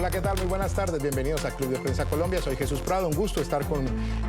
Hola, ¿qué tal? Muy buenas tardes. Bienvenidos a Club de Prensa Colombia. Soy Jesús Prado. Un gusto estar con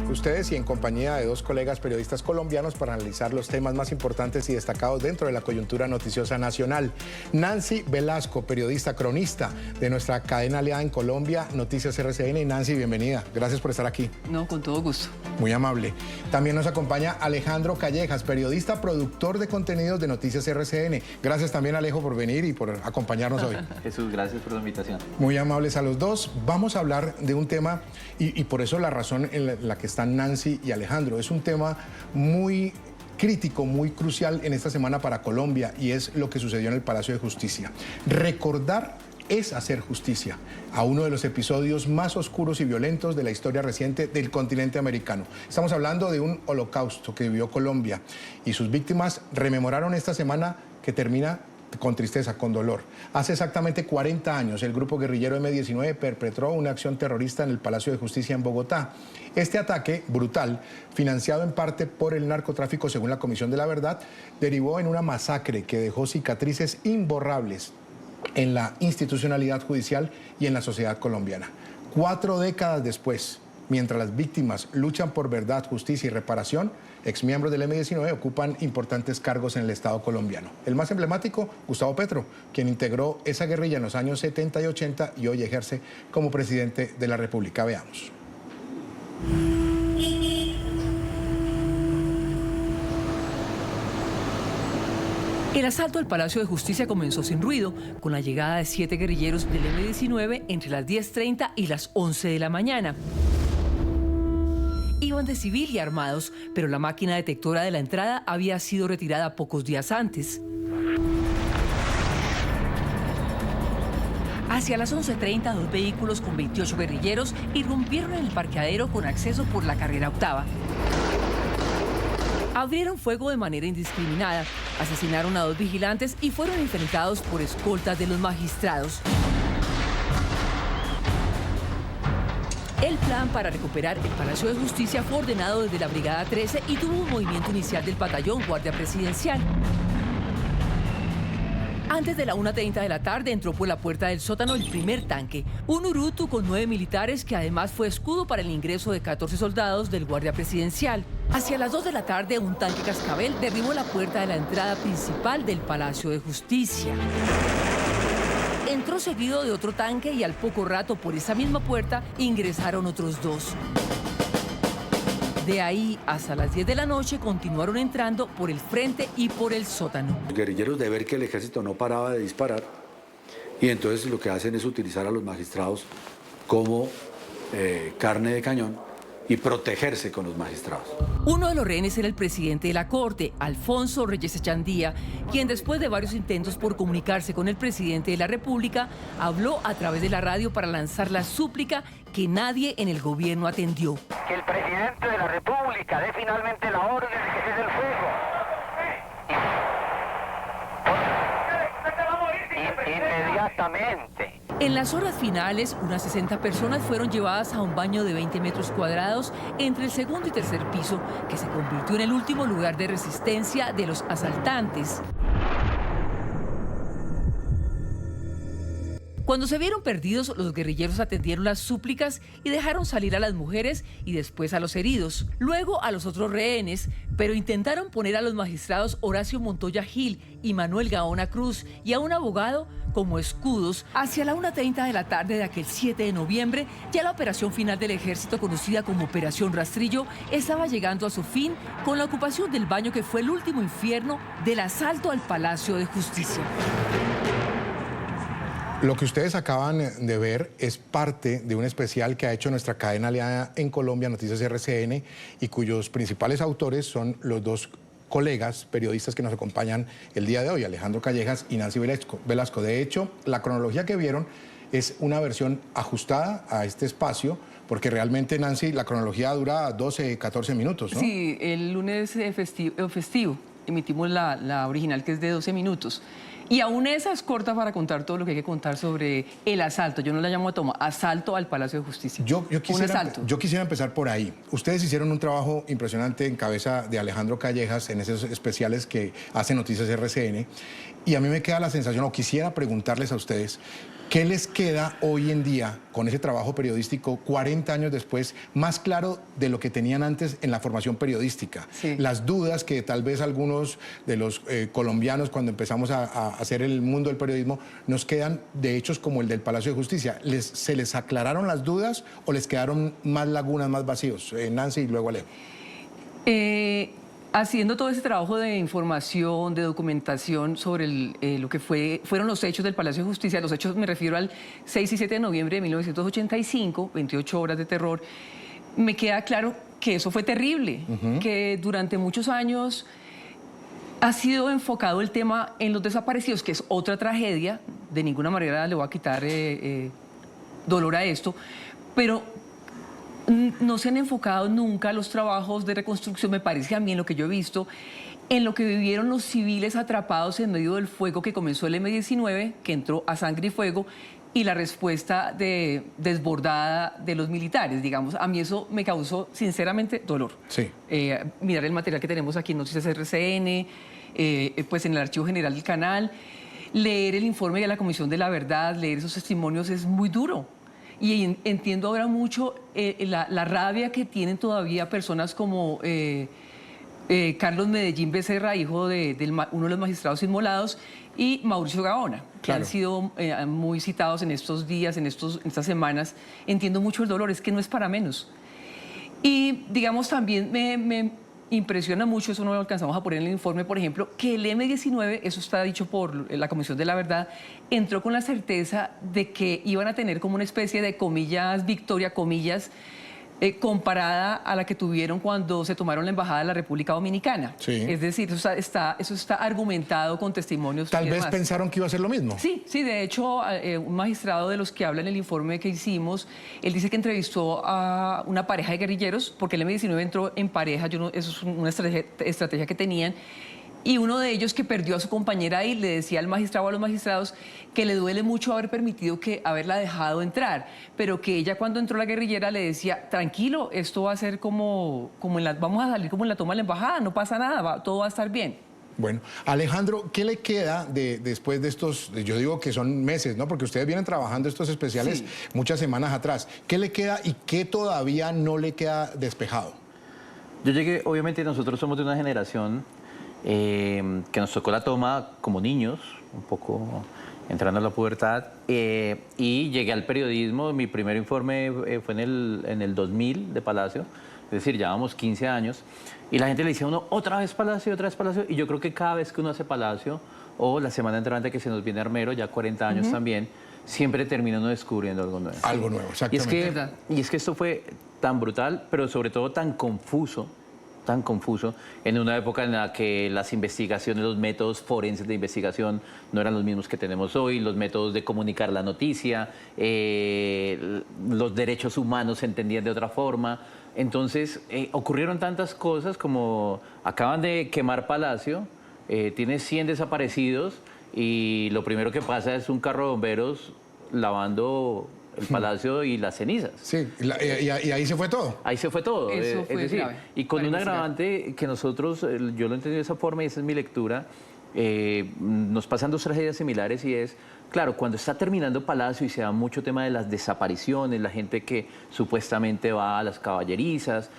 ustedes y en compañía de dos colegas periodistas colombianos para analizar los temas más importantes y destacados dentro de la coyuntura noticiosa nacional. Nancy Velasco, periodista cronista de nuestra cadena aliada en Colombia, Noticias RCN. Nancy, bienvenida. Gracias por estar aquí. No, con todo gusto. Muy amable. También nos acompaña Alejandro Callejas, periodista, productor de contenidos de Noticias RCN. Gracias también, Alejo, por venir y por acompañarnos hoy. Jesús, gracias por la invitación. Muy amables a los dos. Vamos a hablar de un tema, y por eso la razón en la que están Nancy y Alejandro. Es un tema muy crítico, muy crucial en esta semana para Colombia, y es lo que sucedió en el Palacio de Justicia. Recordar es hacer justicia a uno de los episodios más oscuros y violentos de la historia reciente del continente americano. Estamos hablando de un holocausto que vivió Colombia, y sus víctimas rememoraron esta semana que termina con tristeza, con dolor. Hace exactamente 40 años, el grupo guerrillero M-19 perpetró una acción terrorista en el Palacio de Justicia en Bogotá. Este ataque brutal, financiado en parte por el narcotráfico según la Comisión de la Verdad, derivó en una masacre que dejó cicatrices imborrables en la institucionalidad judicial y en la sociedad colombiana. 4 décadas después, mientras las víctimas luchan por verdad, justicia y reparación, exmiembros del M-19 ocupan importantes cargos en el Estado colombiano. El más emblemático, Gustavo Petro, quien integró esa guerrilla en los años 70 y 80 y hoy ejerce como presidente de la República. Veamos. El asalto al Palacio de Justicia comenzó sin ruido, con la llegada de 7 guerrilleros del M-19 entre las 10:30 y las 11 de la mañana. Iban de civil y armados, pero la máquina detectora de la entrada había sido retirada pocos días antes. Hacia las 11:30, 2 vehículos con 28 guerrilleros irrumpieron en el parqueadero con acceso por la carrera octava. Abrieron fuego de manera indiscriminada, asesinaron a 2 vigilantes y fueron enfrentados por escoltas de los magistrados. El plan para recuperar el Palacio de Justicia fue ordenado desde la Brigada 13 y tuvo un movimiento inicial del batallón Guardia Presidencial. Antes de la 1:30 de la tarde entró por la puerta del sótano el primer tanque, un Urutu con 9 militares que además fue escudo para el ingreso de 14 soldados del Guardia Presidencial. Hacia las 2 de la tarde un tanque Cascabel derribó la puerta de la entrada principal del Palacio de Justicia. Entró seguido de otro tanque y al poco rato por esa misma puerta ingresaron otros 2. De ahí hasta las 10 de la noche continuaron entrando por el frente y por el sótano. Los guerrilleros, de ver que el ejército no paraba de disparar, y entonces lo que hacen es utilizar a los magistrados como carne de cañón y protegerse con los magistrados. Uno de los rehenes era el presidente de la Corte, Alfonso Reyes Echandía, quien después de varios intentos por comunicarse con el presidente de la República, habló a través de la radio para lanzar la súplica que nadie en el gobierno atendió. Que el presidente de la República dé finalmente la orden de que cese el fuego. Inmediatamente. En las horas finales, unas 60 personas fueron llevadas a un baño de 20 metros cuadrados entre el segundo y tercer piso, que se convirtió en el último lugar de resistencia de los asaltantes. Cuando se vieron perdidos, los guerrilleros atendieron las súplicas y dejaron salir a las mujeres y después a los heridos, luego a los otros rehenes, pero intentaron poner a los magistrados Horacio Montoya Gil y Manuel Gaona Cruz y a un abogado como escudos. Hacia la 1:30 de la tarde de aquel 7 de noviembre, ya la operación final del ejército, conocida como Operación Rastrillo, estaba llegando a su fin con la ocupación del baño que fue el último infierno del asalto al Palacio de Justicia. Lo que ustedes acaban de ver es parte de un especial que ha hecho nuestra cadena aliada en Colombia, Noticias RCN, y cuyos principales autores son los dos colegas periodistas que nos acompañan el día de hoy, Alejandro Callejas y Nancy Velasco. De hecho, la cronología que vieron es una versión ajustada a este espacio, porque realmente, Nancy, la cronología dura 12, 14 minutos, ¿no? Sí, el lunes festivo emitimos la original, que es de 12 minutos. Y aún esa es corta para contar todo lo que hay que contar sobre el asalto. Yo no la llamo a toma, asalto al Palacio de Justicia. Yo quisiera empezar por ahí. Ustedes hicieron un trabajo impresionante en cabeza de Alejandro Callejas en esos especiales que hace Noticias RCN. Y a mí me queda la sensación, o quisiera preguntarles a ustedes, ¿Qué les queda hoy en día con ese trabajo periodístico, 40 años después, más claro de lo que tenían antes en la formación periodística? Sí. Las dudas que tal vez algunos de los colombianos, cuando empezamos a hacer el mundo del periodismo, nos quedan de hechos como el del Palacio de Justicia. ¿Se les aclararon las dudas o les quedaron más lagunas, más vacíos? Nancy y luego Alejo. Haciendo todo ese trabajo de información, de documentación sobre lo que fueron los hechos del Palacio de Justicia, los hechos me refiero al 6 y 7 de noviembre de 1985, 28 horas de terror, me queda claro que eso fue terrible, que durante muchos años ha sido enfocado el tema en los desaparecidos, que es otra tragedia, de ninguna manera le voy a quitar dolor a esto, pero no se han enfocado nunca los trabajos de reconstrucción, me parece a mí, en lo que yo he visto, en lo que vivieron los civiles atrapados en medio del fuego que comenzó el M-19, que entró a sangre y fuego, y la respuesta desbordada de los militares, digamos. A mí eso me causó, sinceramente, dolor. Sí. Mirar el material que tenemos aquí en Noticias RCN, pues en el Archivo General del Canal, leer el informe de la Comisión de la Verdad, leer esos testimonios es muy duro. Y entiendo ahora mucho la rabia que tienen todavía personas como Carlos Medellín Becerra, hijo de uno de los magistrados inmolados, y Mauricio Gaona, que claro, han sido muy citados en estos días, en estas semanas. Entiendo mucho el dolor, es que no es para menos. Y digamos también me impresiona mucho, eso no lo alcanzamos a poner en el informe, por ejemplo, que el M-19, eso está dicho por la Comisión de la Verdad, entró con la certeza de que iban a tener como una especie de, comillas, victoria, comillas, comparada a la que tuvieron cuando se tomaron la Embajada de la República Dominicana. Sí. Es decir, eso está argumentado con testimonios. Tal vez pensaron que iba a ser lo mismo. Sí, de hecho, un magistrado de los que habla en el informe que hicimos, él dice que entrevistó a una pareja de guerrilleros, porque el M-19 entró en pareja, eso es una estrategia que tenían, y uno de ellos, que perdió a su compañera ahí, le decía al magistrado o a los magistrados que le duele mucho haber permitido haberla dejado entrar, pero que ella, cuando entró la guerrillera, le decía: tranquilo, esto va a ser vamos a salir como en la toma de la embajada, no pasa nada, todo va a estar bien. Bueno, Alejandro, ¿qué le queda después de estos, yo digo que son meses, ¿no? Porque ustedes vienen trabajando estos especiales muchas semanas atrás. ¿Qué le queda y qué todavía no le queda despejado? Yo llegué, obviamente nosotros somos de una generación que nos tocó la toma como niños, un poco entrando a la pubertad, y llegué al periodismo. Mi primer informe fue en el 2000 de Palacio, es decir, llevábamos 15 años, y la gente le decía a uno: otra vez Palacio, y yo creo que cada vez que uno hace Palacio, o la semana entrante que se nos viene Armero, ya 40 años también, siempre termina uno descubriendo algo nuevo. Algo nuevo, exactamente. Y es que esto fue tan brutal, pero sobre todo tan confuso, en una época en la que las investigaciones, los métodos forenses de investigación no eran los mismos que tenemos hoy, los métodos de comunicar la noticia, los derechos humanos se entendían de otra forma. Entonces ocurrieron tantas cosas, como acaban de quemar Palacio, tiene 100 desaparecidos, y lo primero que pasa es un carro de bomberos lavando el Palacio y las cenizas. Sí, y ahí se fue todo. Ahí se fue todo. Eso fue es decir, grave. y con un agravante que nosotros, yo lo entendí de esa forma y esa es mi lectura, nos pasan dos tragedias similares, y es, claro, cuando está terminando Palacio y se da mucho tema de las desapariciones, la gente que supuestamente va a las caballerizas,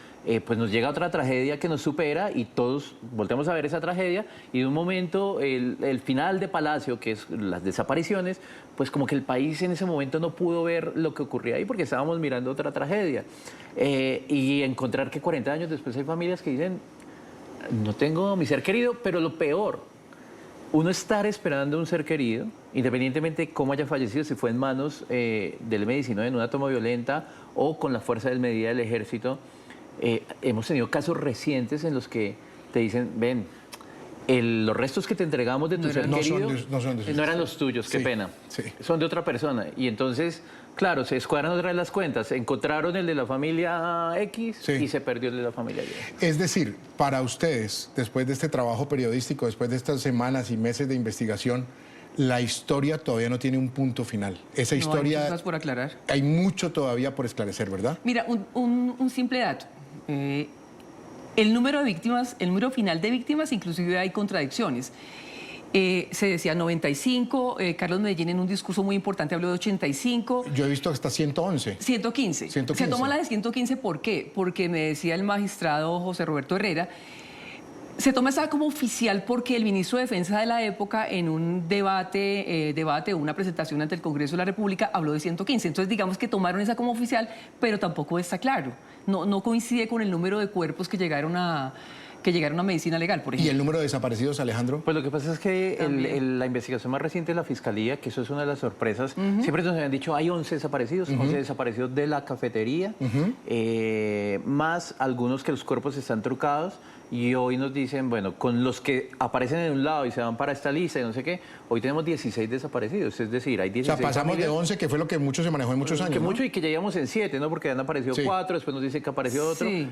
pues nos llega otra tragedia que nos supera y todos volteamos a ver esa tragedia, y de un momento el final de Palacio, que es las desapariciones, pues como que el país en ese momento no pudo ver lo que ocurría ahí porque estábamos mirando otra tragedia. Y encontrar que 40 años después hay familias que dicen: no tengo mi ser querido, pero lo peor, uno estar esperando un ser querido, independientemente de cómo haya fallecido, si fue en manos del M-19 en una toma violenta o con la fuerza desmedida del ejército. Hemos tenido casos recientes en los que te dicen: ven, los restos que te entregamos de tu ser querido no eran los tuyos, qué pena, son de otra persona. Y entonces, claro, se escuadran otra vez las cuentas, encontraron el de la familia X y se perdió el de la familia Y. Es decir, para ustedes, después de este trabajo periodístico, después de estas semanas y meses de investigación, la historia todavía no tiene un punto final. Esa historia... Hay cosas por aclarar. Hay mucho todavía por esclarecer, ¿verdad? Mira, un simple dato. El número de víctimas, el número final de víctimas, inclusive hay contradicciones. Se decía 95, Carlos Medellín en un discurso muy importante habló de 85. Yo he visto hasta 111. 115. 115. Se toma la de 115, ¿por qué? Porque me decía el magistrado José Roberto Herrera, se toma esa como oficial porque el ministro de Defensa de la época en un debate, una presentación ante el Congreso de la República, habló de 115. Entonces digamos que tomaron esa como oficial, pero tampoco está claro. No coincide con el número de cuerpos que llegaron a medicina legal, por ejemplo. ¿Y el número de desaparecidos, Alejandro? Pues lo que pasa es que la investigación más reciente de la Fiscalía, que eso es una de las sorpresas, siempre nos habían dicho hay 11 desaparecidos, 11 desaparecidos de la cafetería, más algunos que los cuerpos están trucados. Y hoy nos dicen, bueno, con los que aparecen en un lado y se van para esta lista y no sé qué, hoy tenemos 16 desaparecidos, es decir, hay 16 O sea, pasamos familias, de 11, que fue lo que mucho se manejó en muchos años, que ¿no? mucho y que ya íbamos en 7, ¿no? Porque han aparecido 4, después nos dicen que apareció otro. Sí.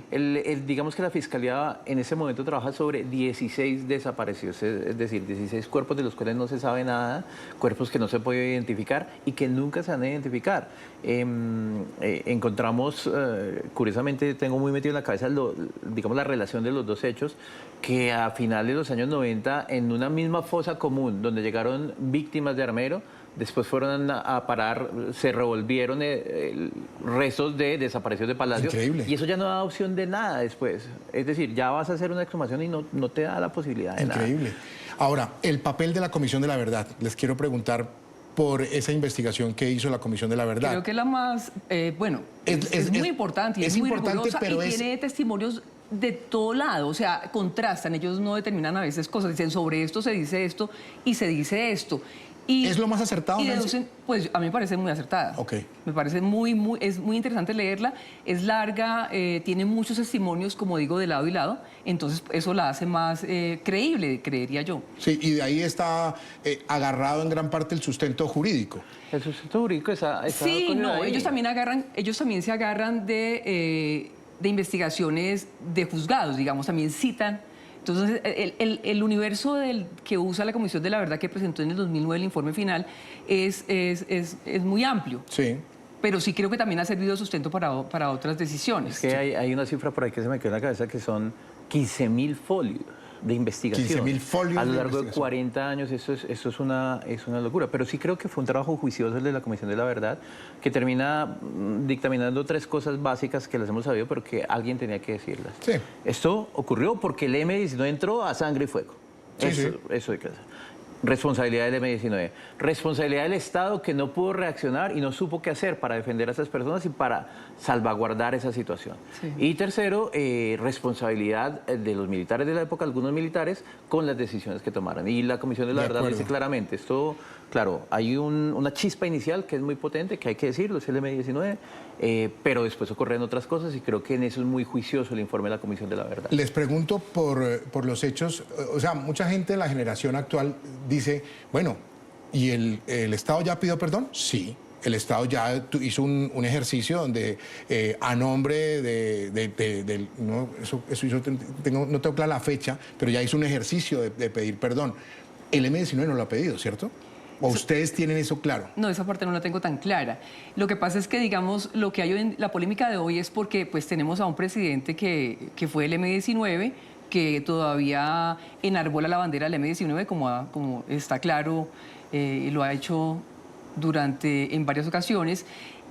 Digamos que la Fiscalía en ese momento trabaja sobre 16 desaparecidos, es decir, 16 cuerpos de los cuales no se sabe nada, cuerpos que no se puede identificar y que nunca se van a identificar. Encontramos, curiosamente, tengo muy metido en la cabeza, digamos, la relación de los dos hechos, que a finales de los años 90, en una misma fosa común, donde llegaron víctimas de Armero, después fueron a parar, se revolvieron restos de desaparecidos de Palacio. Increíble. Y eso ya no da opción de nada después. Es decir, ya vas a hacer una exhumación y no te da la posibilidad de nada. Increíble. Ahora, el papel de la Comisión de la Verdad. Les quiero preguntar por esa investigación que hizo la Comisión de la Verdad. Creo que la más, es muy importante y es muy importante, rigurosa pero y tiene testimonios de todo lado, o sea, contrastan, ellos no determinan a veces cosas, dicen sobre esto se dice esto y se dice esto. Y, ¿Es lo más acertado, y Nancy? deducen, pues a mí me parece muy acertada. Ok. Me parece es muy interesante leerla, es larga, tiene muchos testimonios, como digo, de lado y lado, entonces eso la hace más creíble, creería yo. Sí, y de ahí está agarrado en gran parte el sustento jurídico. El sustento jurídico está Sí, no, ahí. ellos también se agarran de investigaciones de juzgados, digamos, también citan. Entonces, el universo que usa la Comisión de la Verdad que presentó en el 2009 el informe final es muy amplio. Sí. Pero sí creo que también ha servido de sustento para otras decisiones. Es que hay una cifra por ahí que se me quedó en la cabeza que son 15.000 folios de investigación. 15.000 folios a lo de largo de investigación. 40 años, eso es una locura. Pero sí creo que fue un trabajo juicioso el de la Comisión de la Verdad, que termina dictaminando 3 cosas básicas que las hemos sabido, pero que alguien tenía que decirlas. Sí. Esto ocurrió porque el M-19 entró a sangre y fuego. Sí, Eso hay que hacer. Responsabilidad del M-19. Responsabilidad del Estado que no pudo reaccionar y no supo qué hacer para defender a esas personas y para salvaguardar esa situación. Sí. Y tercero, responsabilidad de los militares de la época, algunos militares, con las decisiones que tomaron. Y la Comisión de la Verdad lo dice claramente. Esto, claro, hay una chispa inicial que es muy potente, que hay que decirlo, es el M-19, pero después ocurren otras cosas y creo que en eso es muy juicioso el informe de la Comisión de la Verdad. Les pregunto por los hechos, o sea, mucha gente de la generación actual dice, bueno, ¿y el Estado ya pidió perdón? Sí. El Estado ya hizo un ejercicio donde a nombre no, eso hizo, no tengo clara la fecha, pero ya hizo un ejercicio de pedir perdón. El M-19 no lo ha pedido, ¿cierto? ¿O ustedes tienen eso claro? No, esa parte no la tengo tan clara. Lo que pasa es que, digamos, lo que hay en la polémica de hoy es porque pues tenemos a un presidente que fue el M-19, que todavía enarbola la bandera del M-19, como está claro, y lo ha hecho en varias ocasiones,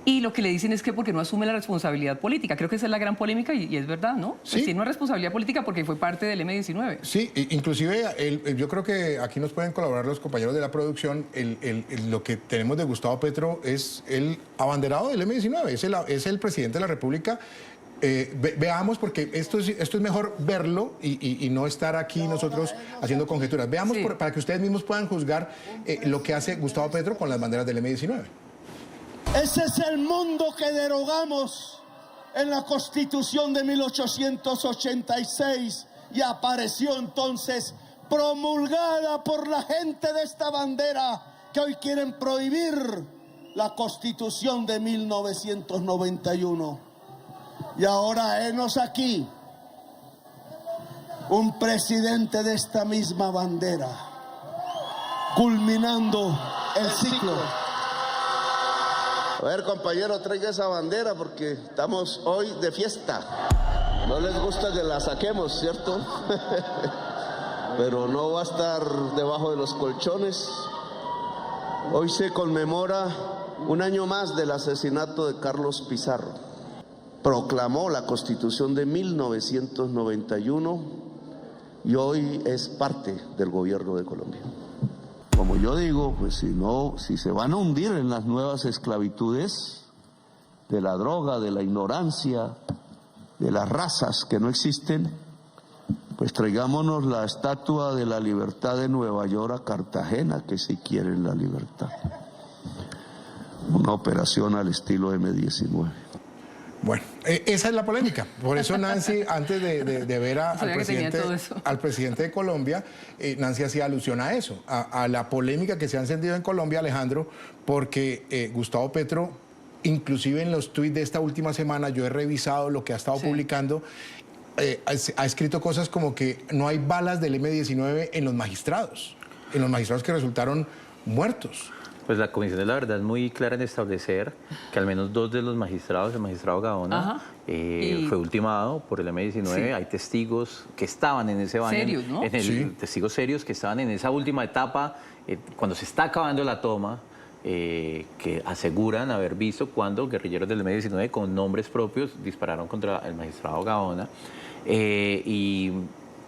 y lo que le dicen es que porque no asume la responsabilidad política. Creo que esa es la gran polémica y es verdad, ¿no? Sí. Pues tiene una responsabilidad política porque fue parte del M-19. Sí, inclusive yo creo que aquí nos pueden colaborar los compañeros de la producción. Lo que tenemos de Gustavo Petro es el abanderado del M-19, es el presidente de la República. Veamos, porque esto es mejor verlo y no estar aquí nosotros haciendo conjeturas. Veamos Sí. para que ustedes mismos puedan juzgar lo que hace Gustavo Petro con las banderas del M-19. Ese es el mundo que derogamos en la Constitución de 1886 y apareció entonces promulgada por la gente de esta bandera que hoy quieren prohibir la Constitución de 1991. Y ahora henos aquí un presidente de esta misma bandera, culminando el ciclo. A ver, compañero, traiga esa bandera porque estamos hoy de fiesta. No les gusta que la saquemos, ¿cierto? pero no va a estar debajo de los colchones. Hoy se conmemora un año más del asesinato de Carlos Pizarro. Proclamó la Constitución de 1991 y hoy es parte del gobierno de Colombia. Como yo digo, pues si se van a hundir en las nuevas esclavitudes de la droga, de la ignorancia, de las razas que no existen, pues traigámonos la Estatua de la Libertad de Nueva York a Cartagena, que si quieren la libertad. Una operación al estilo M-19. Bueno, esa es la polémica. Por eso Nancy, antes de ver al presidente de Colombia, Nancy hacía alusión a eso, a la polémica que se ha encendido en Colombia, Alejandro, porque Gustavo Petro, inclusive en los tuits de esta última semana, yo he revisado lo que ha estado publicando, ha escrito cosas como que no hay balas del M-19 en los magistrados que resultaron muertos. Pues la Comisión de la Verdad es muy clara en establecer que al menos 2 de los magistrados, el magistrado Gaona, fue ultimado por el M-19. Sí. Hay testigos que estaban en ese baño, serios, ¿no? Testigos serios que estaban en esa última etapa, cuando se está acabando la toma, que aseguran haber visto cuando guerrilleros del M-19 con nombres propios dispararon contra el magistrado Gaona. Y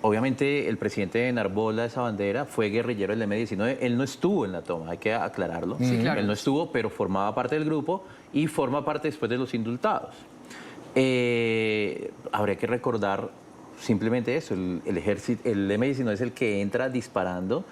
obviamente el presidente de Enarbola esa bandera fue guerrillero del M-19, él no estuvo en la toma, hay que aclararlo. Sí, claro. Él no estuvo, pero formaba parte del grupo y forma parte después de los indultados. Habría que recordar simplemente eso, el ejército, el M-19 es el que entra disparando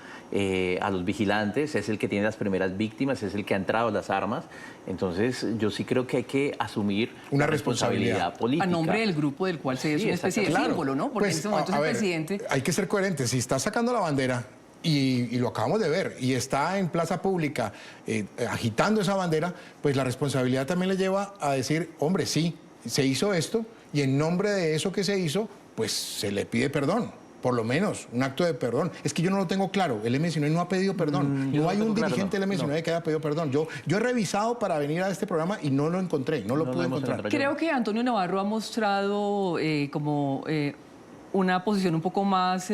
a los vigilantes, es el que tiene las primeras víctimas, es el que ha entrado las armas. Entonces yo sí creo que hay que asumir una responsabilidad política. A nombre del grupo del cual se es una especie de símbolo, ¿no? Porque pues, en ese momento es el presidente. Hay que ser coherentes. Si está sacando la bandera, y lo acabamos de ver, y está en plaza pública agitando esa bandera, pues la responsabilidad también le lleva a decir, hombre, sí, se hizo esto, y en nombre de eso que se hizo, pues se le pide perdón, por lo menos, un acto de perdón. Es que yo no lo tengo claro, el M-19 no ha pedido perdón, no hay un dirigente del M-19 que haya pedido perdón. Yo he revisado para venir a este programa y no lo encontré, no lo pude encontrar. Creo que Antonio Navarro ha mostrado una posición un poco más,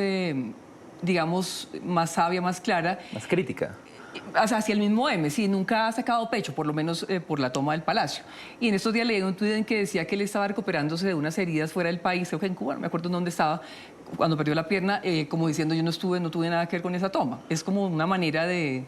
digamos, más sabia, más clara. Más crítica. Hacia el mismo M, sí, nunca ha sacado pecho, por lo menos por la toma del Palacio. Y en estos días leí un tuit en que decía que él estaba recuperándose de unas heridas fuera del país, creo que en Cuba, no me acuerdo en dónde estaba, cuando perdió la pierna, como diciendo yo no tuve nada que ver con esa toma. Es como una manera de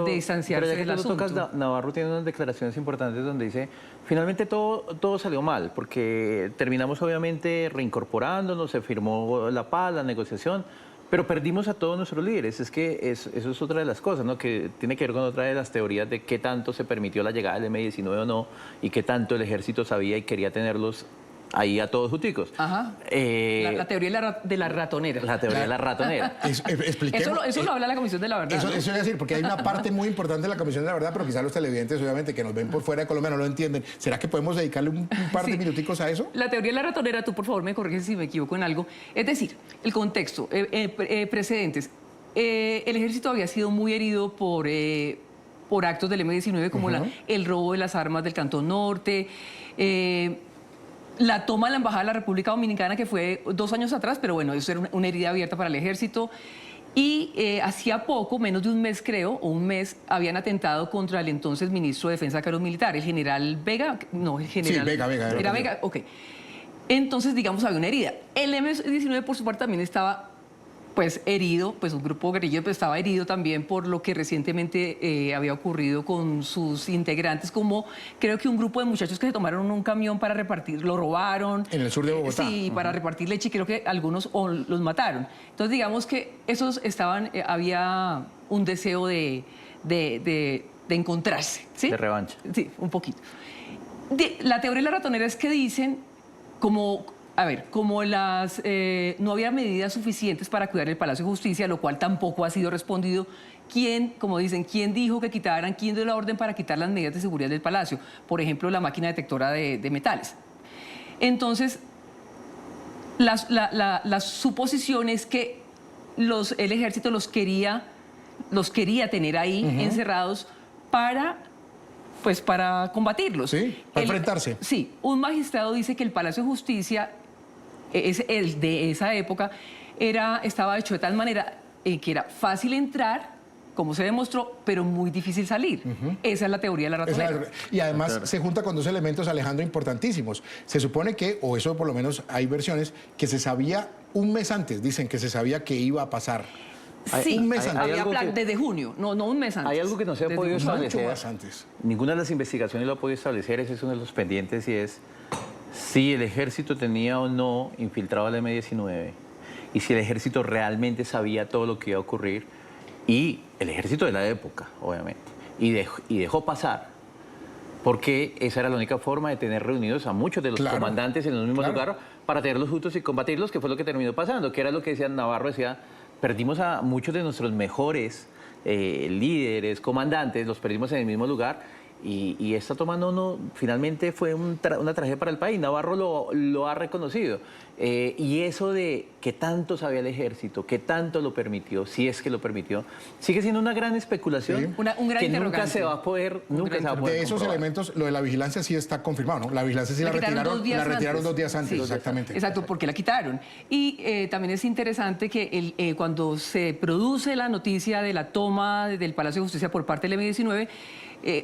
distanciarse pero ya que del asunto. Tocas, Navarro tiene unas declaraciones importantes donde dice, finalmente todo salió mal, porque terminamos obviamente reincorporándonos, se firmó la paz, la negociación, pero perdimos a todos nuestros líderes. Es que eso es otra de las cosas, ¿no? Que tiene que ver con otra de las teorías de qué tanto se permitió la llegada del M-19 o no, y qué tanto el ejército sabía y quería tenerlos ahí a todos juticos. Ajá. La teoría de la ratonera. La teoría de la ratonera. Eso lo habla la Comisión de la Verdad. Eso ¿no? es decir, porque hay una parte muy importante de la Comisión de la Verdad, pero quizás los televidentes, obviamente, que nos ven por fuera de Colombia no lo entienden. ¿Será que podemos dedicarle un par de minuticos a eso? La teoría de la ratonera, tú por favor me corriges si me equivoco en algo. Es decir, el contexto, precedentes. El ejército había sido muy herido por actos del M-19, como el robo de las armas del Cantón Norte, la toma de la Embajada de la República Dominicana, que fue 2 años atrás, pero bueno, eso era una herida abierta para el ejército. Y hacía poco, menos de un mes creo, o un mes, habían atentado contra el entonces ministro de Defensa de Cargos Militar, el general Vega. No, el general. Sí, Vega. Era Vega, ok. Entonces, digamos, había una herida. El M-19, por su parte, también estaba pues herido, pues un grupo guerrillero pues, estaba herido también por lo que recientemente había ocurrido con sus integrantes, como creo que un grupo de muchachos que se tomaron un camión para repartir, lo robaron. En el sur de Bogotá. Sí, para repartir leche, y creo que algunos los mataron. Entonces digamos que esos estaban, había un deseo de encontrarse, ¿sí? De revancha. Sí, un poquito. La teoría de la ratonera es que dicen como no había medidas suficientes para cuidar el Palacio de Justicia, lo cual tampoco ha sido respondido. ¿Quién dijo que quitaran, quién dio la orden para quitar las medidas de seguridad del Palacio? Por ejemplo, la máquina detectora de metales. Entonces, la suposición es que el ejército los quería tener ahí encerrados para combatirlos. Sí, para enfrentarse. Sí, un magistrado dice que el Palacio de Justicia es el de esa época, estaba hecho de tal manera que era fácil entrar, como se demostró, pero muy difícil salir. Esa es la teoría de la ratonera. Y además se junta con dos elementos, Alejandro, importantísimos. Se supone que, o eso por lo menos hay versiones, que se sabía un mes antes, dicen que se sabía que iba a pasar. Sí, un mes antes. había plan desde junio, no un mes antes. Hay algo que no se ha podido Mucho establecer. más antes. Ninguna de las investigaciones lo ha podido establecer, ese es uno de los pendientes, y es si el ejército tenía o no infiltrado al M-19 y si el ejército realmente sabía todo lo que iba a ocurrir, y el ejército de la época, obviamente, y dejó pasar, porque esa era la única forma de tener reunidos a muchos de los comandantes en el mismo lugar para tenerlos juntos y combatirlos, que fue lo que terminó pasando, que era lo que decía Navarro, decía, perdimos a muchos de nuestros mejores líderes, comandantes, los perdimos en el mismo lugar. Y esta toma finalmente fue una tragedia para el país. Navarro lo ha reconocido. Y eso de que tanto sabía el ejército, que tanto lo permitió, si es que lo permitió, sigue siendo una gran especulación. Sí. Un gran que interrogante. nunca se va a poder De esos comprobar. elementos, lo de la vigilancia sí está confirmado, ¿no? La vigilancia sí la retiraron 2 días antes, Sí, exactamente. Exacto, porque la quitaron. Y también es interesante que cuando se produce la noticia de la toma del Palacio de Justicia por parte del M-19,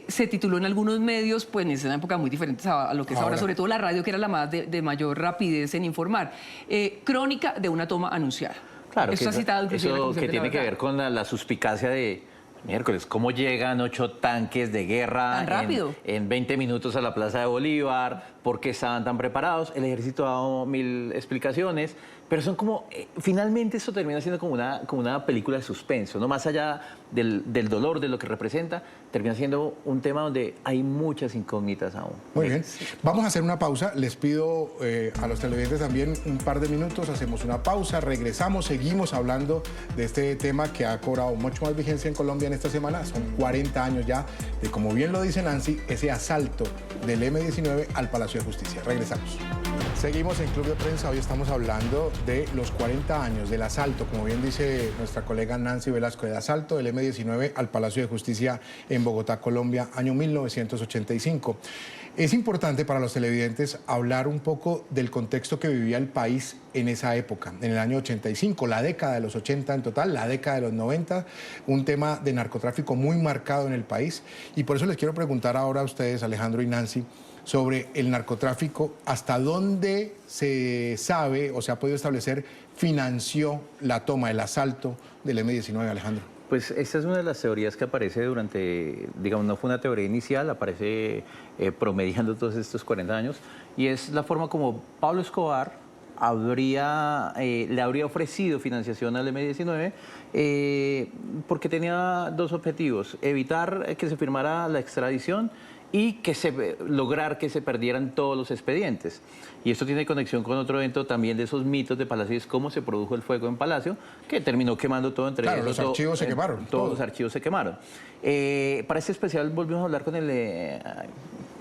se tituló en algunos medios, pues en esa época muy diferentes a lo que es ahora, sobre todo la radio, que era la más de mayor rapidez en informar. Crónica de una toma anunciada. Claro, Eso ha citado inclusive la eso Comisión que de la tiene que Verdad. ver con la suspicacia de miércoles, ¿cómo llegan 8 tanques de guerra ¿Tan rápido? en 20 minutos a la Plaza de Bolívar? ¿Por qué estaban tan preparados? El ejército ha dado 1000 explicaciones, pero son como, finalmente esto termina siendo como una película de suspenso, ¿no? Más allá del dolor, de lo que representa, termina siendo un tema donde hay muchas incógnitas aún. Muy bien. Vamos a hacer una pausa. Les pido a los televidentes también un par de minutos. Hacemos una pausa, regresamos, seguimos hablando de este tema que ha cobrado mucho más vigencia en Colombia en esta semana. Son 40 años ya de, como bien lo dice Nancy, ese asalto del M-19 al Palacio de Justicia. Regresamos. Seguimos en Club de Prensa. Hoy estamos hablando de los 40 años del asalto, como bien dice nuestra colega Nancy Velasco, del asalto del M-19 al Palacio de Justicia en Bogotá, Colombia, año 1985. Es importante para los televidentes hablar un poco del contexto que vivía el país en esa época, en el año 85, la década de los 80 en total, la década de los 90, un tema de narcotráfico muy marcado en el país. Y por eso les quiero preguntar ahora a ustedes, Alejandro y Nancy, sobre el narcotráfico, hasta dónde se sabe o se ha podido establecer financió la toma, el asalto del M-19, Alejandro. Pues esta es una de las teorías que aparece durante, digamos, no fue una teoría inicial, aparece promediando todos estos 40 años, y es la forma como Pablo Escobar le habría ofrecido financiación al M-19 porque tenía dos objetivos: evitar que se firmara la extradición y lograr que se perdieran todos los expedientes. Y esto tiene conexión con otro evento también de esos mitos de Palacio, es cómo se produjo el fuego en Palacio, que terminó quemando todo entre Claro, ellos. los archivos se quemaron. Todos los archivos se quemaron. Para este especial volvimos a hablar con el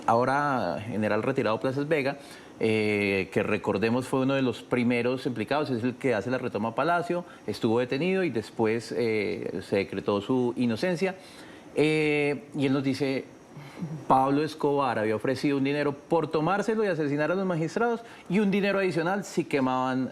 ahora general retirado Plazas Vega, que recordemos fue uno de los primeros implicados, es el que hace la retoma a Palacio, estuvo detenido y después se decretó su inocencia. Y él nos dice: Pablo Escobar había ofrecido un dinero por tomárselo y asesinar a los magistrados, y un dinero adicional si quemaban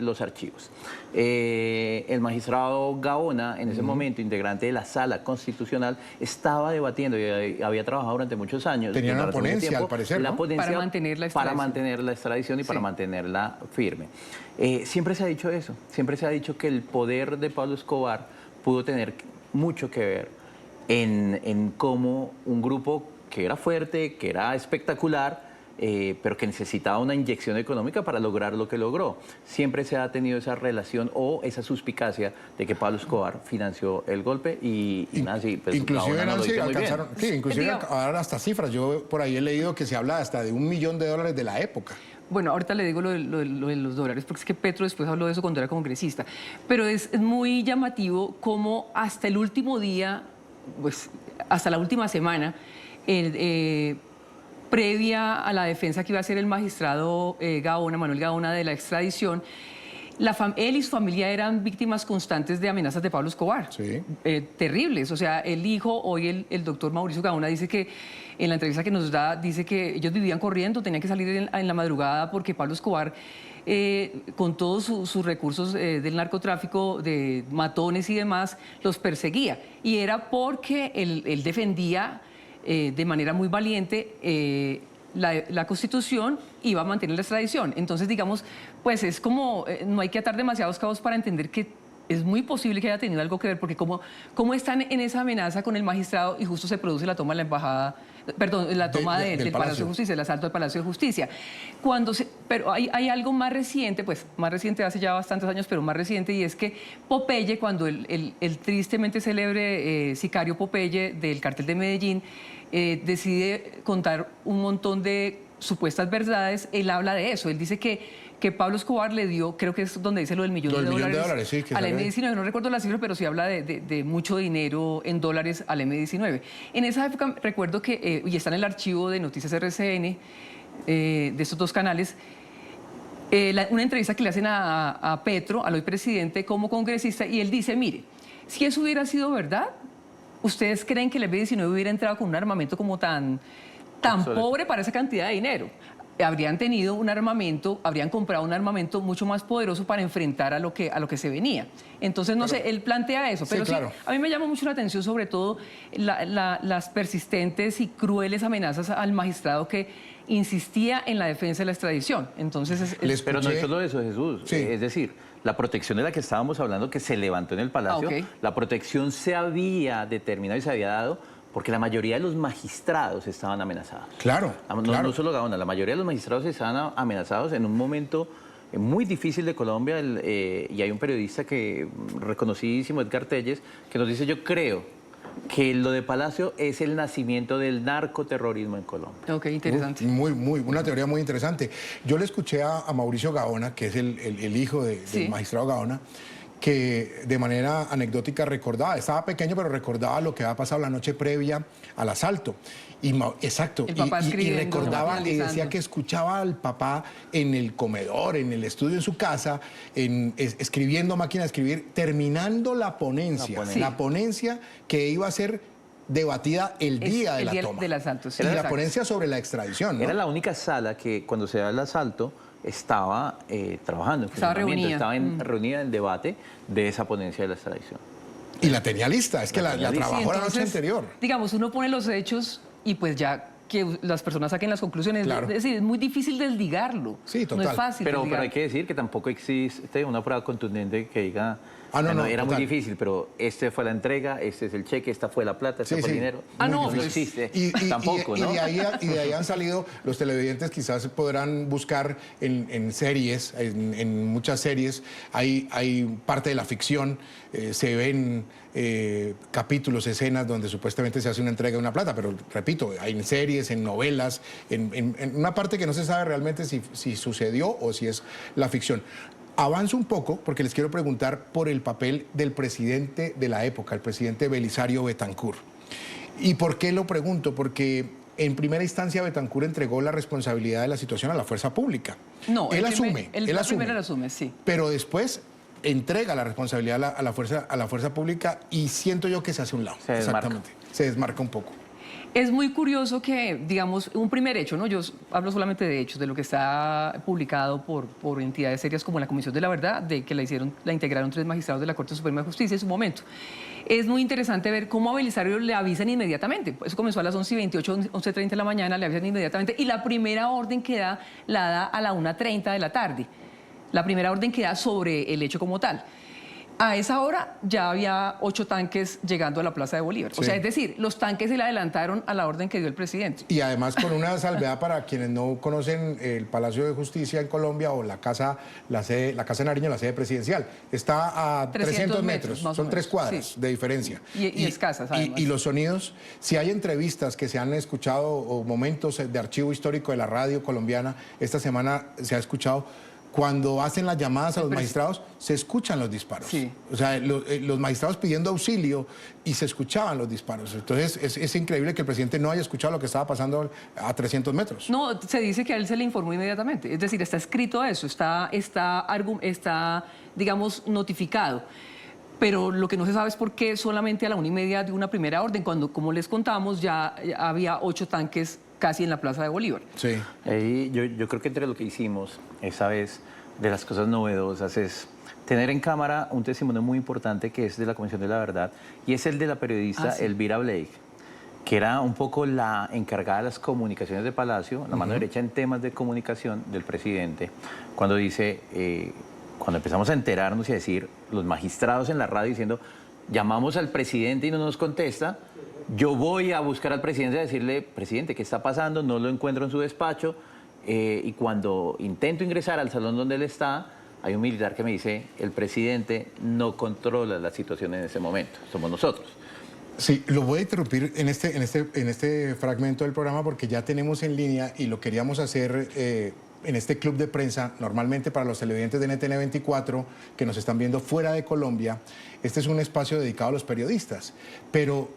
los archivos. El magistrado Gaona, en ese momento integrante de la Sala Constitucional, estaba debatiendo y había trabajado durante muchos años. Tenía una durante mucho ponencia, tiempo, al parecer, la ¿no? ponencia Para mantener la extradición. Para mantener la extradición y para mantenerla firme. Siempre se ha dicho eso, siempre se ha dicho que el poder de Pablo Escobar pudo tener mucho que ver en cómo un grupo que era fuerte, que era espectacular, pero que necesitaba una inyección económica para lograr lo que logró. Siempre se ha tenido esa relación o esa suspicacia de que Pablo Escobar financió el golpe y Nancy, pues, inclusive Gaona lo Nancy dice muy bien. alcanzaron, sí, inclusive Digo- a dar hasta cifras. Yo por ahí he leído que se habla hasta de $1 millón de la época. Bueno, ahorita le digo lo de los dólares, porque es que Petro después habló de eso cuando era congresista. Pero es muy llamativo cómo hasta el último día, pues hasta la última semana, previa a la defensa que iba a hacer el magistrado Gaona, Manuel Gaona, de la extradición, Él y su familia eran víctimas constantes de amenazas de Pablo Escobar. Sí. Terribles. O sea, el hijo, hoy el doctor Mauricio Gaona dice que, en la entrevista que nos da, dice que ellos vivían corriendo, tenían que salir en la madrugada porque Pablo Escobar, con todos sus recursos del narcotráfico, de matones y demás, los perseguía. Y era porque él defendía de manera muy valiente la Constitución, iba a mantener la extradición. Entonces, digamos, pues es como, no hay que atar demasiados cabos para entender que es muy posible que haya tenido algo que ver, porque como están en esa amenaza con el magistrado y justo se produce la toma de la embajada, perdón, la toma del Palacio de Justicia, el asalto del Palacio de Justicia. Pero hay algo más reciente, pues más reciente, hace ya bastantes años, pero más reciente, y es que Popeye, cuando el tristemente célebre sicario Popeye del cartel de Medellín, decide contar un montón de supuestas verdades, él habla de eso. Él dice que Pablo Escobar le dio, creo que es donde dice lo del millón de dólares sí, que al sale. M-19, no recuerdo la cifra, pero sí habla de mucho dinero en dólares al M-19. En esa época recuerdo que, y está en el archivo de Noticias RCN, de estos dos canales, una entrevista que le hacen a Petro, al hoy presidente, como congresista, y él dice, mire, si eso hubiera sido verdad, ¿ustedes creen que el M-19 hubiera entrado con un armamento como tan pobre para esa cantidad de dinero? Habrían tenido un armamento, habrían comprado un armamento mucho más poderoso para enfrentar a lo que se venía. Entonces, no sé, él plantea eso, pero sí, claro. a mí me llama mucho la atención sobre todo las persistentes y crueles amenazas al magistrado que insistía en la defensa de la extradición. Entonces, Pero no es solo eso, Jesús. Sí. Es decir, la protección de la que estábamos hablando, que se levantó en el Palacio, ok. la protección se había determinado y se había dado porque la mayoría de los magistrados estaban amenazados. Claro, No solo Gaona, la mayoría de los magistrados estaban amenazados en un momento muy difícil de Colombia, y hay un periodista reconocidísimo, Edgar Telles, que nos dice, yo creo que lo de Palacio es el nacimiento del narcoterrorismo en Colombia. ok, interesante. Una teoría muy interesante. Yo le escuché a Mauricio Gaona, que es el hijo Sí. del magistrado Gaona, que de manera anecdótica recordaba, estaba pequeño, pero recordaba lo que había pasado la noche previa al asalto. Exacto. El papá y escribiendo, recordaba y decía analizando. que escuchaba al papá en el comedor, en el estudio en su casa, escribiendo, máquina de escribir, terminando la ponencia. La ponencia que iba a ser debatida el día de la toma. Del asalto. Sí, Y la exacto. ponencia sobre la extradición, ¿no? Era la única sala que cuando se da el asalto estaba trabajando en Estaba funcionamiento, reunida. estaba reunida en debate de esa ponencia de la extradición. Y la tenía lista, es que la tenía lista. trabajó la noche Entonces, anterior. Digamos, uno pone los hechos y pues ya que las personas saquen las conclusiones. Claro. Es decir, es muy difícil desligarlo. Sí, No total. es fácil Pero desligar. hay que decir que tampoco existe una prueba contundente que diga, era muy total. difícil, pero este fue la entrega, este es el cheque, esta fue la plata, este Sí, fue el sí. dinero. Ah, no, no, no pues, existe. Y Tampoco, ¿no? de ahí han salido, los televidentes quizás podrán buscar en series, en muchas series, hay parte de la ficción, se ven capítulos, escenas donde supuestamente se hace una entrega de una plata, pero repito, hay en series, en novelas, en una parte que no se sabe realmente si sucedió o si es la ficción. Avanzo un poco porque les quiero preguntar por el papel del presidente de la época, el presidente Belisario Betancur. ¿Y por qué lo pregunto? Porque en primera instancia Betancur entregó la responsabilidad de la situación a la fuerza pública. No, él primero asume. lo asume, sí. Pero después entrega la responsabilidad a la fuerza pública y siento yo que se hace a un lado. Se desmarca. Exactamente. Se desmarca un poco. Es muy curioso que, digamos, un primer hecho, ¿no? Yo hablo solamente de hechos, de lo que está publicado por entidades serias como la Comisión de la Verdad, de que la integraron 3 magistrados de la Corte Suprema de Justicia en su momento. Es muy interesante ver cómo a Belisario le avisan inmediatamente. Eso comenzó a las 11:28, 11:30 de la mañana, le avisan inmediatamente. Y la primera orden que da, la da a la 1:30 de la tarde. La primera orden que da sobre el hecho como tal. A esa hora ya había 8 tanques llegando a la Plaza de Bolívar. Sí. O sea, es decir, los tanques se le adelantaron a la orden que dio el presidente. Y además con una salvedad para quienes no conocen el Palacio de Justicia en Colombia o la Casa de Nariño, la sede presidencial. Está a 300 metros, más o son 3 menos, cuadras sí. de diferencia. Y escasas, además. Y los sonidos, si hay entrevistas que se han escuchado o momentos de archivo histórico de la radio colombiana, esta semana se ha escuchado cuando hacen las llamadas a los magistrados, se escuchan los disparos. Sí. O sea, los magistrados pidiendo auxilio y se escuchaban los disparos. Entonces, es increíble que el presidente no haya escuchado lo que estaba pasando a 300 metros. No, se dice que a él se le informó inmediatamente. Es decir, está escrito eso, está digamos, notificado. Pero lo que no se sabe es por qué solamente a la 1:30 de una primera orden, cuando, como les contamos, ya había 8 tanques casi en la Plaza de Bolívar. Sí. Yo creo que entre lo que hicimos esa vez, de las cosas novedosas, es tener en cámara un testimonio muy importante que es de la Comisión de la Verdad, y es el de la periodista Elvira Blake, que era un poco la encargada de las comunicaciones de Palacio, la mano derecha en temas de comunicación del presidente, cuando dice, cuando empezamos a enterarnos y a decir, los magistrados en la radio diciendo, llamamos al presidente y no nos contesta, yo voy a buscar al presidente y a decirle, presidente, ¿qué está pasando? No lo encuentro en su despacho, y cuando intento ingresar al salón donde él está, hay un militar que me dice, el presidente no controla la situación en ese momento, somos nosotros. Sí, lo voy a interrumpir en este fragmento del programa porque ya tenemos en línea y lo queríamos hacer en este club de prensa, normalmente para los televidentes de NTN 24 que nos están viendo fuera de Colombia. Este es un espacio dedicado a los periodistas, pero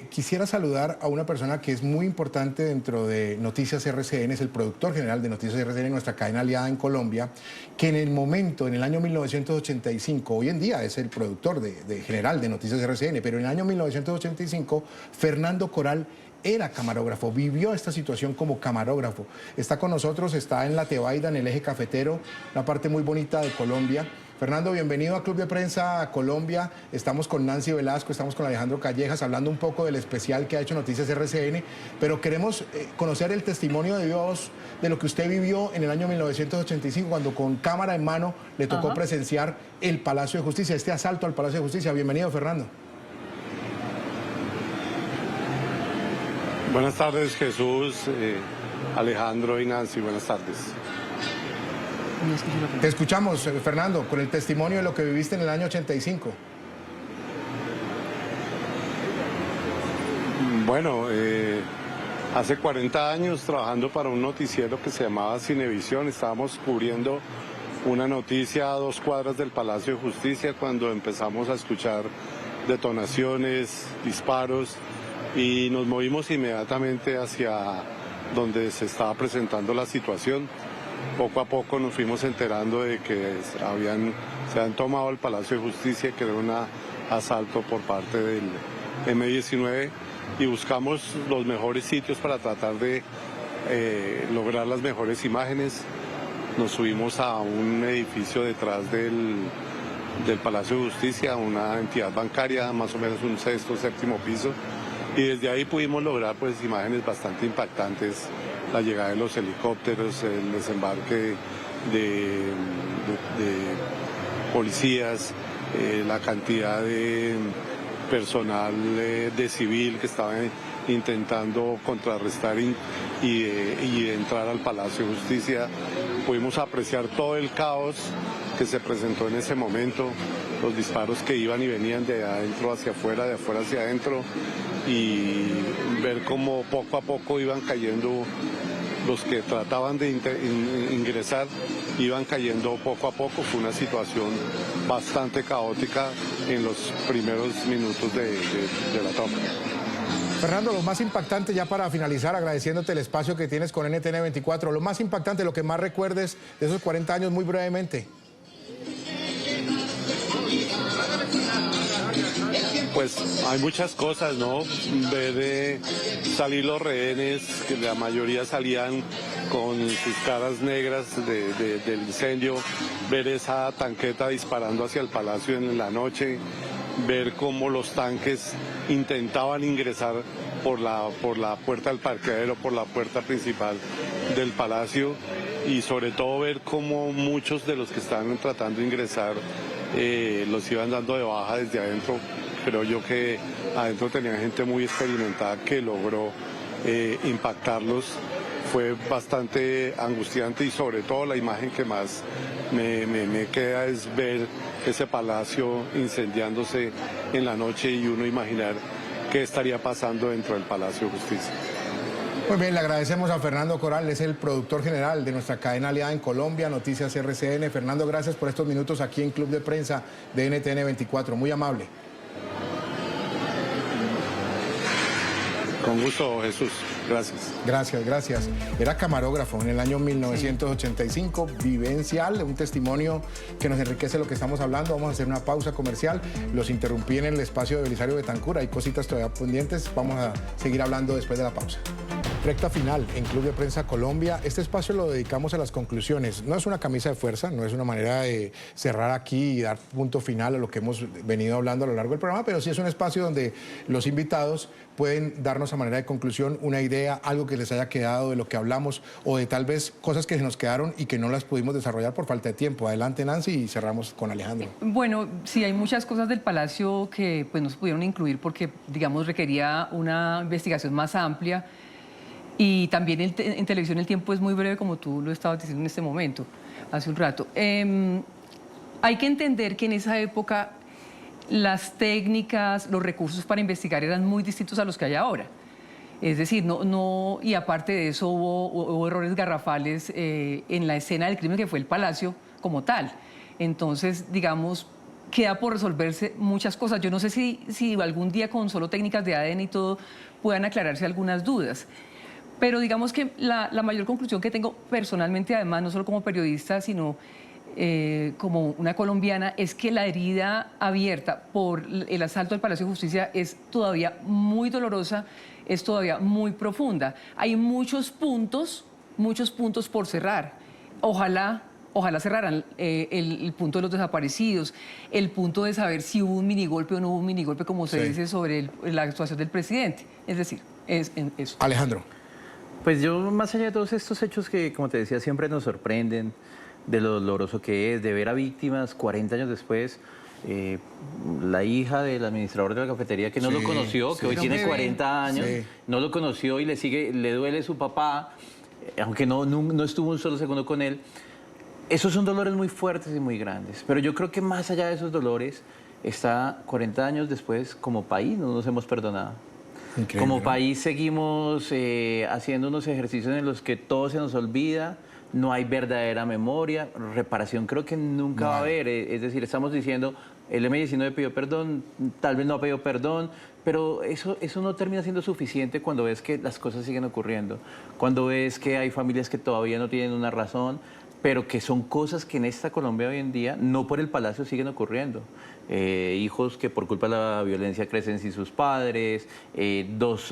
quisiera saludar a una persona que es muy importante dentro de Noticias RCN, es el productor general de Noticias RCN, nuestra cadena aliada en Colombia, que en el año 1985, hoy en día es el productor general de Noticias RCN, pero en el año 1985, Fernando Coral era camarógrafo, vivió esta situación como camarógrafo. Está con nosotros, está en La Tebaida, en el eje cafetero, una parte muy bonita de Colombia. Fernando, bienvenido a Club de Prensa a Colombia. Estamos con Nancy Velasco, estamos con Alejandro Callejas, hablando un poco del especial que ha hecho Noticias RCN, pero queremos conocer el testimonio de Dios de lo que usted vivió en el año 1985, cuando con cámara en mano le tocó presenciar el Palacio de Justicia, este asalto al Palacio de Justicia. Bienvenido, Fernando. Buenas tardes, Jesús, Alejandro y Nancy, buenas tardes. Te escuchamos, Fernando, con el testimonio de lo que viviste en el año 85. Bueno, hace 40 años trabajando para un noticiero que se llamaba Cinevisión, estábamos cubriendo una noticia a 2 cuadras del Palacio de Justicia cuando empezamos a escuchar detonaciones, disparos, y nos movimos inmediatamente hacia donde se estaba presentando la situación. Poco a poco nos fuimos enterando de que se habían tomado el Palacio de Justicia, que era un asalto por parte del M-19, y buscamos los mejores sitios para tratar de lograr las mejores imágenes. Nos subimos a un edificio detrás del Palacio de Justicia, una entidad bancaria, más o menos un 6º o 7º piso, y desde ahí pudimos lograr pues imágenes bastante impactantes, la llegada de los helicópteros, el desembarque de policías, la cantidad de personal de civil que estaba intentando contrarrestar y entrar al Palacio de Justicia. Pudimos apreciar todo el caos que se presentó en ese momento, los disparos que iban y venían de adentro hacia afuera, de afuera hacia adentro, y ver cómo poco a poco iban cayendo los que trataban de ingresar, iban cayendo poco a poco. Fue una situación bastante caótica en los primeros minutos de la toma. Fernando, lo más impactante, ya para finalizar, agradeciéndote el espacio que tienes con NTN 24, lo más impactante, lo que más recuerdes de esos 40 años, muy brevemente. Pues hay muchas cosas, ¿no? Ver salir los rehenes, que la mayoría salían con sus caras negras del incendio, ver esa tanqueta disparando hacia el palacio en la noche, ver cómo los tanques intentaban ingresar por la puerta del parqueadero, por la puerta principal del palacio, y sobre todo ver cómo muchos de los que estaban tratando de ingresar los iban dando de baja desde adentro. Creo yo que adentro tenían gente muy experimentada que logró impactarlos. Fue bastante angustiante, y sobre todo la imagen que más me queda es ver ese palacio incendiándose en la noche y uno imaginar qué estaría pasando dentro del Palacio de Justicia. Muy bien, le agradecemos a Fernando Coral, es el productor general de nuestra cadena aliada en Colombia, Noticias RCN. Fernando, gracias por estos minutos aquí en Club de Prensa de NTN 24, muy amable. Con gusto, Jesús. Gracias. Gracias. Era camarógrafo en el año 1985, vivencial, un testimonio que nos enriquece lo que estamos hablando. Vamos a hacer una pausa comercial. Los interrumpí en el espacio de Belisario Betancur, hay cositas todavía pendientes. Vamos a seguir hablando después de la pausa. Recta final en Club de Prensa Colombia. Este espacio lo dedicamos a las conclusiones. No es una camisa de fuerza, no es una manera de cerrar aquí y dar punto final a lo que hemos venido hablando a lo largo del programa, pero sí es un espacio donde los invitados pueden darnos a manera de conclusión una idea, algo que les haya quedado de lo que hablamos o de tal vez cosas que se nos quedaron y que no las pudimos desarrollar por falta de tiempo. Adelante, Nancy, y cerramos con Alejandro. Bueno, sí, hay muchas cosas del Palacio que pues, no se pudieron incluir porque, digamos, requería una investigación más amplia. Y también en televisión el tiempo es muy breve, como tú lo estabas diciendo en este momento, hace un rato. Hay que entender que en esa época las técnicas, los recursos para investigar eran muy distintos a los que hay ahora. Es decir, y aparte de eso hubo errores garrafales en la escena del crimen que fue el Palacio como tal. Entonces, digamos, queda por resolverse muchas cosas. Yo no sé si algún día con solo técnicas de ADN y todo puedan aclararse algunas dudas. Pero digamos que la mayor conclusión que tengo personalmente, además, no solo como periodista, sino como una colombiana, es que la herida abierta por el asalto al Palacio de Justicia es todavía muy dolorosa, es todavía muy profunda. Hay muchos puntos por cerrar. Ojalá cerraran el punto de los desaparecidos, el punto de saber si hubo un minigolpe o no hubo un minigolpe, como se dice sobre la actuación del presidente. Es decir, es eso. Alejandro. Pues yo, más allá de todos estos hechos que, como te decía, siempre nos sorprenden, de lo doloroso que es, de ver a víctimas 40 años después, la hija del administrador de la cafetería que no lo conoció, que hoy tiene 40 años, no lo conoció y le duele su papá, aunque no estuvo un solo segundo con él. Esos son dolores muy fuertes y muy grandes, pero yo creo que más allá de esos dolores, está 40 años después, como país, no nos hemos perdonado. Increíble, como país seguimos haciendo unos ejercicios en los que todo se nos olvida, no hay verdadera memoria, reparación creo que nunca va a haber. Es decir, estamos diciendo, el M-19 pidió perdón, tal vez no ha pedido perdón, pero eso no termina siendo suficiente cuando ves que las cosas siguen ocurriendo, cuando ves que hay familias que todavía no tienen una razón, pero que son cosas que en esta Colombia hoy en día, no por el Palacio, siguen ocurriendo. Hijos que por culpa de la violencia crecen sin sus padres, dos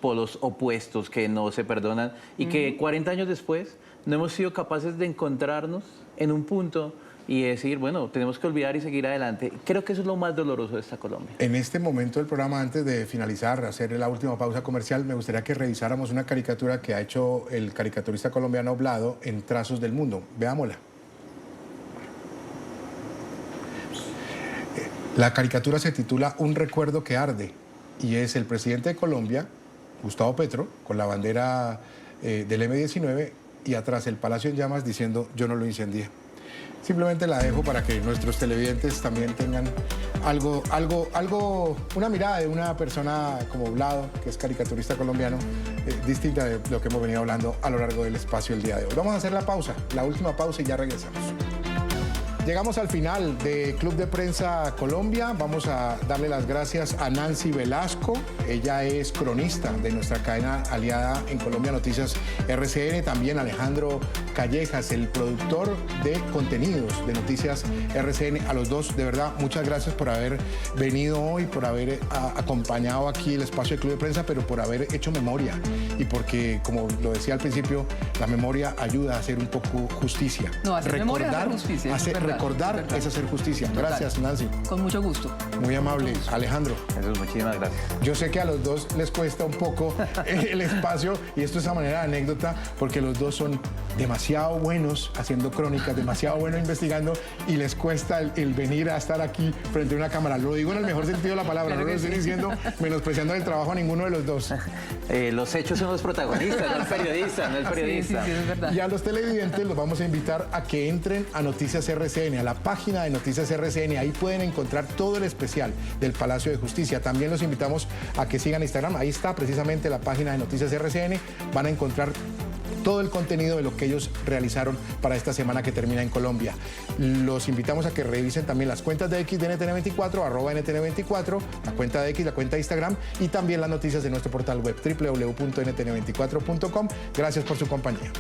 polos opuestos que no se perdonan y que 40 años después no hemos sido capaces de encontrarnos en un punto y decir, bueno, tenemos que olvidar y seguir adelante. Creo que eso es lo más doloroso de esta Colombia. En este momento del programa, antes de finalizar, hacer la última pausa comercial, me gustaría que revisáramos una caricatura que ha hecho el caricaturista colombiano Oblado en Trazos del Mundo. Veámosla. La caricatura se titula Un recuerdo que arde y es el presidente de Colombia, Gustavo Petro, con la bandera del M-19 y atrás el Palacio en llamas diciendo yo no lo incendié. Simplemente la dejo para que nuestros televidentes también tengan una mirada de una persona como Oblado, que es caricaturista colombiano, distinta de lo que hemos venido hablando a lo largo del espacio el día de hoy. Vamos a hacer la pausa, la última pausa y ya regresamos. Llegamos al final de Club de Prensa Colombia. Vamos a darle las gracias a Nancy Velasco. Ella es cronista de nuestra cadena aliada en Colombia Noticias RCN. También Alejandro Callejas, el productor de contenidos de Noticias RCN. A los dos, de verdad, muchas gracias por haber venido hoy, por haber acompañado aquí el espacio de Club de Prensa, pero por haber hecho memoria. Y porque, como lo decía al principio, la memoria ayuda a hacer un poco justicia. No, hacer memoria es hacer justicia. Recordar es hacer justicia. Gracias, Nancy. Con mucho gusto. Muy amable. Alejandro. Jesús, muchísimas gracias. Yo sé que a los dos les cuesta un poco el espacio y esto es a manera de anécdota porque los dos son demasiado demasiado buenos haciendo crónicas, demasiado buenos investigando y les cuesta el venir a estar aquí frente a una cámara. Lo digo en el mejor sentido de la palabra, no lo estoy diciendo menospreciando el trabajo a ninguno de los dos. Los hechos son los protagonistas, no el periodista, no el periodista. Sí, es verdad. Y a los televidentes los vamos a invitar a que entren a Noticias RCN, a la página de Noticias RCN. Ahí pueden encontrar todo el especial del Palacio de Justicia. También los invitamos a que sigan Instagram. Ahí está precisamente la página de Noticias RCN. Van a encontrar todo el contenido de lo que ellos realizaron para esta semana que termina en Colombia. Los invitamos a que revisen también las cuentas de X de NTN24, @NTN24, la cuenta de X, la cuenta de Instagram y también las noticias de nuestro portal web www.ntn24.com. Gracias por su compañía.